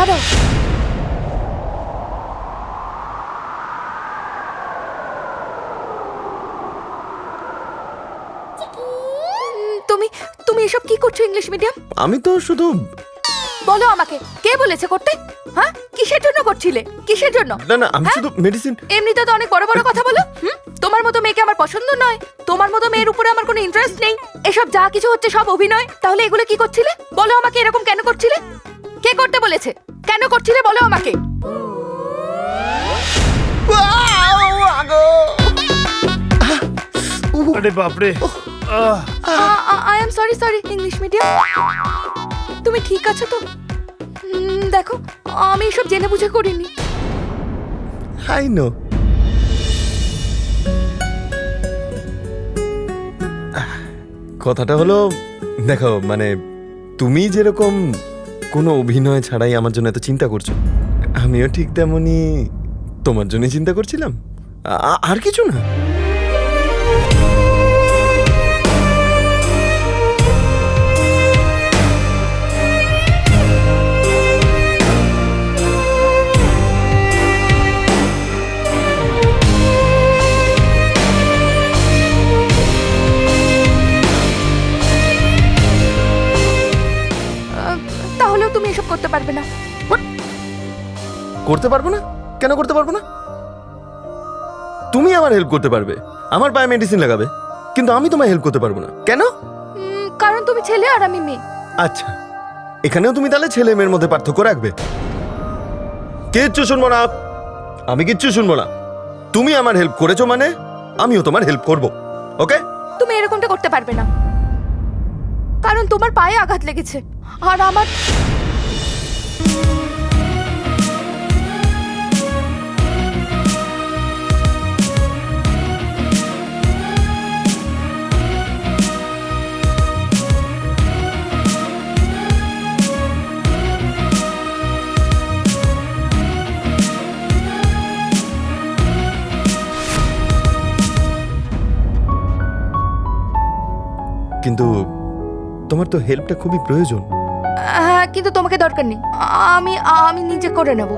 দাঁড়াও। তুমি তুমি এসব কি করছো ইংলিশ মিডিয়াম? আমি তো শুধু বলো আমাকে, কে বলেছে করতে? হ্যাঁ, কিসের জন্য করছিলে? কিসের জন্য? না না আমি হ্যাঁ? শুধু মেডিসিন। এমনিতে তো অনেক বড় বড় কথা বলো। তোমার মতো মেয়েকে আমার পছন্দ নয়, তোমার মতো মেয়ের উপরে আমার কোনো ইন্টারেস্ট নেই। এসব যা কিছু হচ্ছে সব অভিনয়। তাহলে এগুলো কি করছিলে? বলো আমাকে, এরকম কেন করছিলে? কে করতে বলেছে? কেন করছিলে বলো আমাকে। আরে বাপরে, I am sorry sorry English medium. তুমি ঠিক আছো তো? দেখো, আমি এসব জেনে বুঝে করিনি। I know. কথাটা হলো, দেখো মানে তুমি যেরকম কোনো অভিনয় ছাড়াই আমার জন্য এত চিন্তা করছো, আমিও ঠিক তেমনই তোমার জন্য চিন্তা করছিলাম, আর কিছু না। তাহলেও তুমি এসব করতে পারবে না। করতে পারবো না? কেন করতে পারবো না? তুমি আমার হেল্প করতে পারবে, আমার পায়ে মেডিসিন লাগাবে, কিন্তু আমি তোমায় হেল্প করতে পারবো না। কেন? কারণ তুমি ছেলে আর আমি মেয়ে। আচ্ছা, এখানেও তুমি তাহলে ছেলে মেয়ের মধ্যে পার্থক্য রাখবে? কিচ্ছু শুনবো না, আমি কিচ্ছু শুনবো না। তুমি আমার হেল্প করেছো মানে আমিও তোমার হেল্প করব, ওকে? তুমি এরকমটা করতে পারবে না, কারণ তোমার পায়ে আঘাত লেগেছে আর আমার। কিন্তু তোমার তো হেল্পটা খুবই প্রয়োজন। হ্যাঁ, কিন্তু তোমাকে দরকার নেই। আমি আমি নিজে করে নেব।